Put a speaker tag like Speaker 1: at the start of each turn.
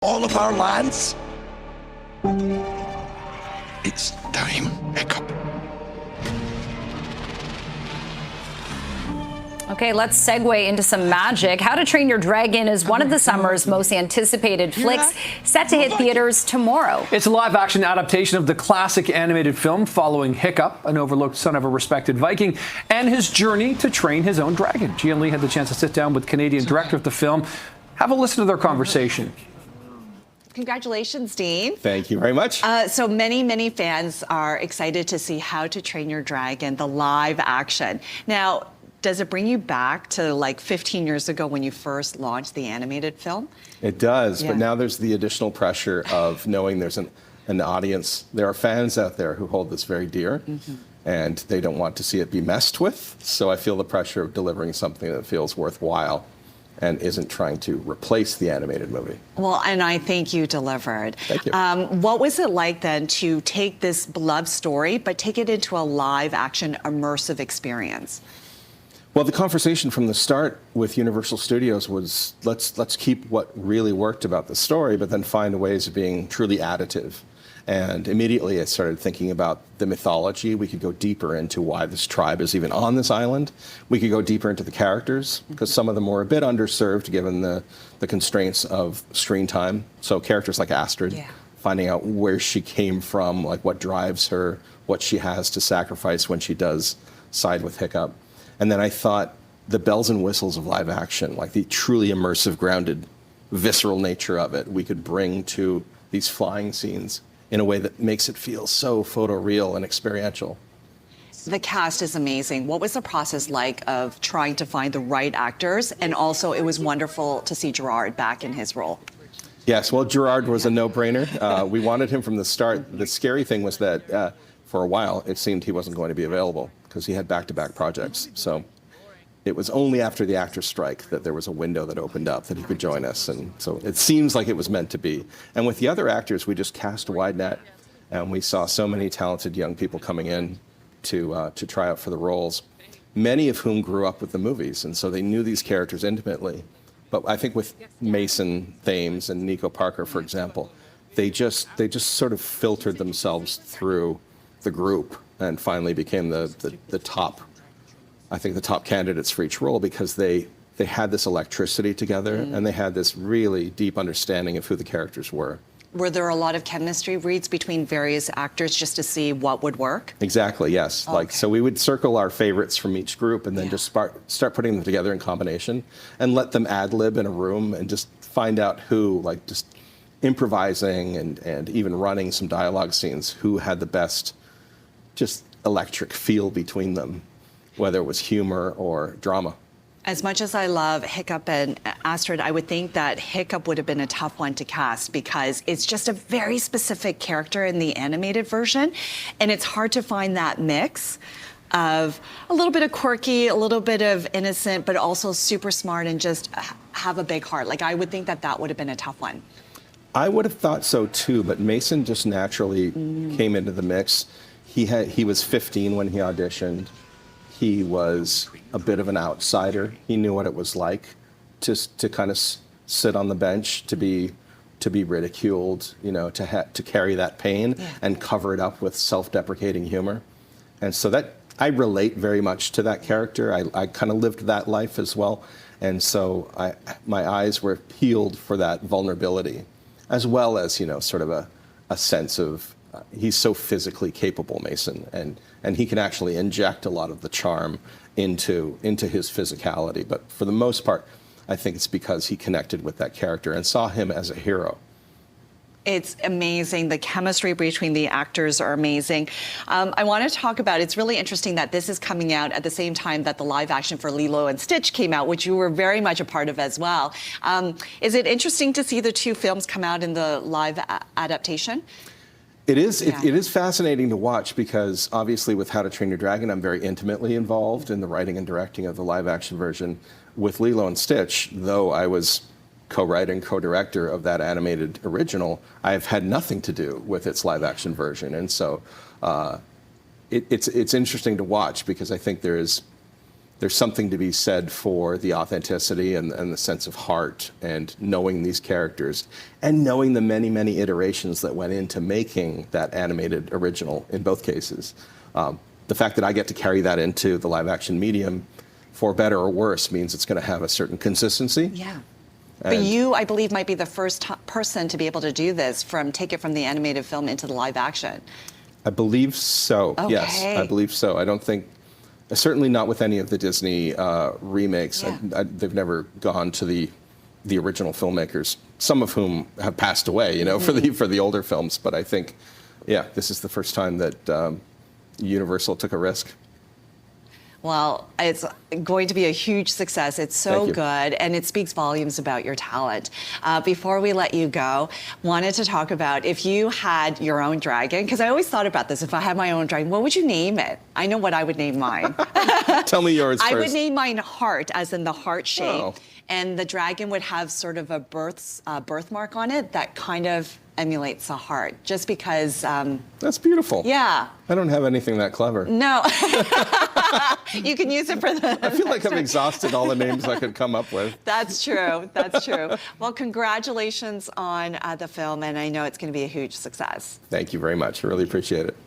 Speaker 1: all of our lands. It's time, Hiccup.
Speaker 2: Okay, let's segue into some magic. How to Train Your Dragon is one of the summer's most anticipated flicks, set to hit theaters tomorrow.
Speaker 3: It's a live-action adaptation of the classic animated film following Hiccup, an overlooked son of a respected Viking, and his journey to train his own dragon. Jee-Yun had the chance to sit down with Canadian director of the film. Have a listen to their conversation.
Speaker 4: Congratulations, Dean.
Speaker 5: Thank you very much.
Speaker 4: So many fans are excited to see How to Train Your Dragon, the live action. Now, does it bring you back to like 15 years ago when you first launched the animated film?
Speaker 5: It does, but now there's the additional pressure of knowing there's an audience. There are fans out there who hold this very dear, and they don't want to see it be messed with. So I feel the pressure of delivering something that feels worthwhile and isn't trying to replace the animated movie.
Speaker 4: Well, and I think you delivered.
Speaker 5: Thank you.
Speaker 4: What was it like then to take this beloved story, but take it into a live action immersive experience?
Speaker 5: Well, the conversation from the start with Universal Studios was let's keep what really worked about the story, but then find ways of being truly additive. And immediately I started thinking about the mythology. We could go deeper into why this tribe is even on this island. We could go deeper into the characters, because some of them were a bit underserved given the constraints of screen time. So characters like Astrid, finding out where she came from, like what drives her, what she has to sacrifice when she does side with Hiccup. And then I thought the bells and whistles of live action, like the truly immersive, grounded, visceral nature of it, we could bring to these flying scenes in a way that makes it feel so photoreal and experiential.
Speaker 4: The cast is amazing. What was the process like of trying to find the right actors? And also, it was wonderful to see Gerard back in his role.
Speaker 5: Yes, well, Gerard was a no-brainer. We wanted him from the start. The scary thing was that for a while, it seemed he wasn't going to be available because he had back-to-back projects. So it was only after the actors' strike that there was a window that opened up that he could join us. And so it seems like it was meant to be. And with the other actors, we just cast a wide net, and we saw so many talented young people coming in to try out for the roles, many of whom grew up with the movies, and so they knew these characters intimately. But I think with Mason Thames and Nico Parker, for example, they just sort of filtered themselves through the group and finally became the top, I think, the top candidates for each role, because they had this electricity together and they had this really deep understanding of who the characters were.
Speaker 4: Were there a lot of chemistry reads between various actors just to see what would work?
Speaker 5: Exactly, yes.
Speaker 4: Okay.
Speaker 5: So we would circle our favorites from each group and then just start putting them together in combination and let them ad-lib in a room and just find out who, like just improvising and even running some dialogue scenes, who had the best just electric feel between them, whether it was humor or drama.
Speaker 4: As much as I love Hiccup and Astrid, I would think that Hiccup would have been a tough one to cast because it's just a very specific character in the animated version, and it's hard to find that mix of a little bit of quirky, a little bit of innocent, but also super smart and just have a big heart. Like, I would think that that would have been a tough one.
Speaker 5: I would have thought so too, but Mason just naturally came into the mix. He was 15 when he auditioned. He was a bit of an outsider. He knew what it was like to kind of sit on the bench, to be ridiculed, you know, to carry that pain and cover it up with self-deprecating humor. And so that I relate very much to that character. I kind of lived that life as well. And so my eyes were peeled for that vulnerability, as well as, you know, sort of a sense of he's so physically capable, Mason, and he can actually inject a lot of the charm into his physicality. But for the most part, I think it's because he connected with that character and saw him as a hero.
Speaker 4: It's amazing. The chemistry between the actors are amazing. I want to talk about, it's really interesting that this is coming out at the same time that the live action for Lilo and Stitch came out, which you were very much a part of as well. Is it interesting to see the two films come out in the live adaptation?
Speaker 5: It is. It is fascinating to watch because obviously with How to Train Your Dragon, I'm very intimately involved in the writing and directing of the live action version. With Lilo and Stitch, though I was co-writer and co-director of that animated original, I've had nothing to do with its live action version. And so it's interesting to watch because I think there is there's something to be said for the authenticity and the sense of heart and knowing these characters and knowing the many, many iterations that went into making that animated original in both cases. The fact that I get to carry that into the live action medium, for better or worse, means it's going to have a certain consistency.
Speaker 4: Yeah. But you, I believe, might be the first person to be able to do this, take it from the animated film into the live action.
Speaker 5: I believe so.
Speaker 4: Okay.
Speaker 5: Yes, I believe so. I don't think, certainly not with any of the Disney remakes.
Speaker 4: Yeah.
Speaker 5: They've never gone to the original filmmakers, some of whom have passed away, you know, for the older films. But I think, yeah, this is the first time that Universal took a risk.
Speaker 4: Well, it's going to be a huge success. It's so good, and it speaks volumes about your talent. Before we let you go, wanted to talk about if you had your own dragon, because I always thought about this. If I had my own dragon, what would you name it? I know what I would name mine.
Speaker 5: Tell me yours first.
Speaker 4: I would name mine Heart, as in the heart shape.
Speaker 5: Oh.
Speaker 4: And the dragon would have sort of a birthmark on it that kind of emulates a heart, just because.
Speaker 5: That's beautiful.
Speaker 4: Yeah.
Speaker 5: I don't have anything that clever.
Speaker 4: No. You can use it for the.
Speaker 5: I feel like I've exhausted all the names I could come up with.
Speaker 4: That's true. That's true. Well, congratulations on the film, and I know it's going to be a huge success.
Speaker 5: Thank you very much. I really appreciate it.